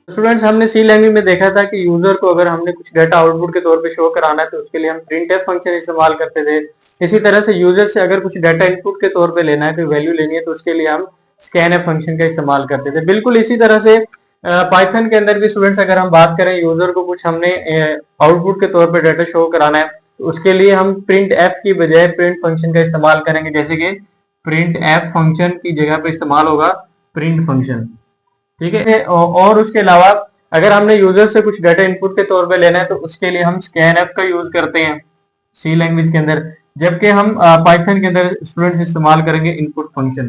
Students हमने सी language में देखा था कि यूजर को अगर हमने कुछ डाटा आउटपुट के तौर पे शो कराना है तो उसके लिए हम प्रिंटफ फंक्शन इस्तेमाल करते थे। इसी तरह से यूजर से अगर कुछ डाटा इनपुट के तौर पे लेना है, कोई वैल्यू लेनी है, तो उसके लिए हम स्कैनफ फंक्शन का इस्तेमाल करते थे। बिल्कुल इसी तरह से पाइथन के अंदर भी स्टूडेंट्स अगर हम बात करें, यूजर को कुछ हमने आउटपुट के तौर पर डाटा शो कराना है तो उसके लिए हम प्रिंट एफ की बजाय प्रिंट फंक्शन का इस्तेमाल करेंगे। जैसे कि प्रिंट एफ फंक्शन की जगह पे इस्तेमाल होगा प्रिंट फंक्शन। ठीक है। और उसके अलावा अगर हमने यूजर से कुछ डाटा इनपुट के तौर पे लेना है तो उसके लिए हम स्कैनफ का यूज करते हैं सी लैंग्वेज के अंदर, जबकि हम पाइथन के अंदर स्टूडेंट्स इस्तेमाल करेंगे इनपुट फंक्शन।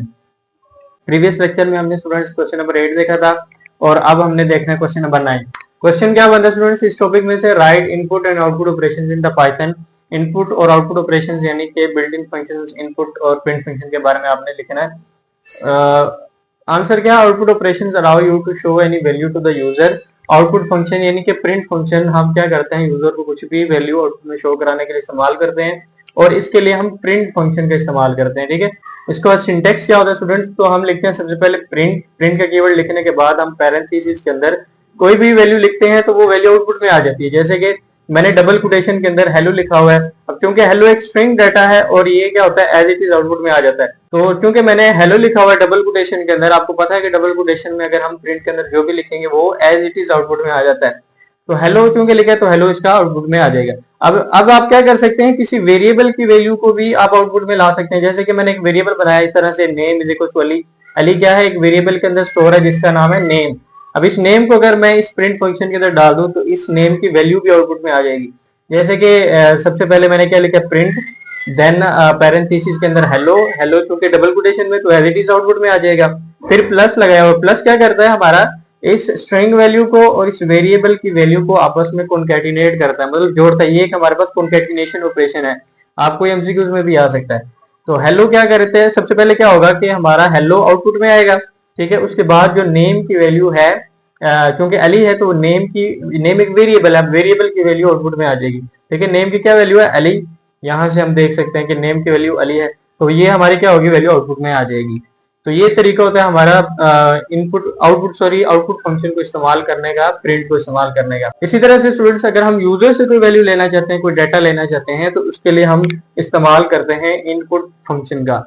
प्रीवियस लेक्चर में हमने स्टूडेंट्स क्वेश्चन नंबर 8 देखा था और अब हमने देखना है क्वेश्चन नंबर 9। क्वेश्चन क्या बनता है स्टूडेंट्स इस टॉपिक में से? Write input and output operations in the Python. Input और आउटपुट ऑपरेशंस यानी कि बिल्ट इन फंक्शंस, इनपुट और प्रिंट फंक्शन के बारे में आपने लिखना है। आंसर क्या? Output operations allow you to show any value to the user. Output function यानी कि प्रिंट फंक्शन हम क्या करते हैं, यूजर को कुछ भी वैल्यू आउटपुट में शो कराने के लिए इस्तेमाल करते हैं और इसके लिए हम प्रिंट फंक्शन का इस्तेमाल करते हैं। ठीक है। इसके बाद सिंटेक्स क्या होता है स्टूडेंट्स? तो हम लिखते हैं सबसे पहले प्रिंट का कीवर्ड लिखने के बाद हम पैरेंथेसिस के अंदर कोई भी वैल्यू लिखते हैं तो वो वैल्यू आउटपुट में आ जाती है। जैसे कि मैंने डबल कोटेशन के अंदर हेलो लिखा हुआ है। अब क्योंकि हेलो एक स्ट्रिंग डाटा है और ये क्या होता है, एज इट इज आउटपुट में आ जाता है। तो क्योंकि मैंने हेलो लिखा हुआ है डबल कोटेशन के अंदर, आपको पता है कि डबल कोटेशन में अगर हम प्रिंट के अंदर जो भी लिखेंगे वो एज इट इज आउटपुट में आ जाता है। तो हेलो क्योंकि लिखा है तो हेलो इसका आउटपुट में आ जाएगा। अब आप क्या कर सकते हैं, किसी वेरिएबल की वैल्यू को भी आप आउटपुट में ला सकते हैं। जैसे कि मैंने एक वेरिएबल बनाया इस तरह से, name is equal to Ali. Ali क्या है? एक वेरिएबल के अंदर स्टोर है जिसका नाम है नेम। अब इस नेम को अगर मैं इस प्रिंट फंक्शन के अंदर डाल दूं तो इस नेम की वैल्यू भी आउटपुट में आ जाएगी। जैसे कि सबसे पहले मैंने क्या लिखा, प्रिंट, देन पैरेंथेसिस के अंदर हेलो। हेलो चूंकि डबल कोटेशन में तो एज इट इज आउटपुट में आ जाएगा। फिर प्लस लगाया और प्लस क्या करता है, हमारा इस स्ट्रिंग वैल्यू को और इस वेरिएबल की वैल्यू को आपस में कॉन्कैटिनेट करता है, मतलब जोड़ता है। ये एक हमारे पास कॉन्कैटिनेशन ऑपरेशन है, आपको एमसीक्यूज में भी आ सकता है। तो हेलो क्या करते हैं, सबसे पहले क्या होगा कि हमारा हेलो आउटपुट में आएगा। ठीक है। उसके बाद जो नेम की वैल्यू है, क्योंकि अली है तो नेम एक वेरिएबल है, वेरिएबल की वैल्यू आउटपुट में आ जाएगी। ठीक है। नेम की क्या वैल्यू है? अली। यहां से हम देख सकते हैं कि नेम की वैल्यू अली है, तो ये हमारी क्या होगी, वैल्यू आउटपुट में आ जाएगी। तो ये तरीका होता है हमारा आउटपुट फंक्शन को इस्तेमाल करने का, प्रिंट को इस्तेमाल करने का। इसी तरह से स्टूडेंट्स अगर हम यूजर से कोई वैल्यू लेना चाहते हैं, कोई डाटा लेना चाहते हैं, तो उसके लिए हम इस्तेमाल करते हैं इनपुट फंक्शन का।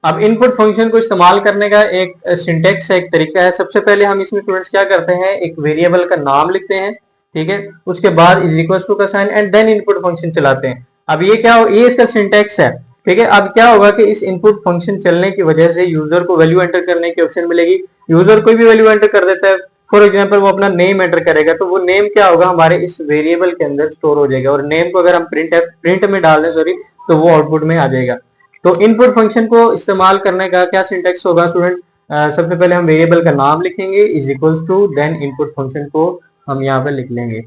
अब इनपुट फंक्शन को इस्तेमाल करने का एक सिंटेक्स है, एक तरीका है। सबसे पहले हम इसमें स्टूडेंट्स क्या करते हैं, एक वेरिएबल का नाम लिखते हैं। ठीक है। उसके बाद इज इक्वल टू का sign and then input function चलाते हैं। अब ये क्या हो, ये इसका सिंटेक्स है। ठीक है। अब क्या होगा कि इस इनपुट फंक्शन चलने की वजह से यूजर को वैल्यू एंटर करने की ऑप्शन मिलेगी। यूजर कोई भी वैल्यू एंटर कर देता है, फॉर एग्जाम्पल वो अपना नेम एंटर करेगा, तो वो नेम क्या होगा, हमारे इस वेरिएबल के अंदर स्टोर हो जाएगा। और नेम को अगर हम प्रिंट में डाल दें, सॉरी, तो वो आउटपुट में आ जाएगा। तो इनपुट फंक्शन को इस्तेमाल करने का क्या सिंटेक्स होगा स्टूडेंट्स? सबसे पहले हम वेरिएबल का नाम लिखेंगे is equals to, then input function को हम यहाँ पे लिख लेंगे।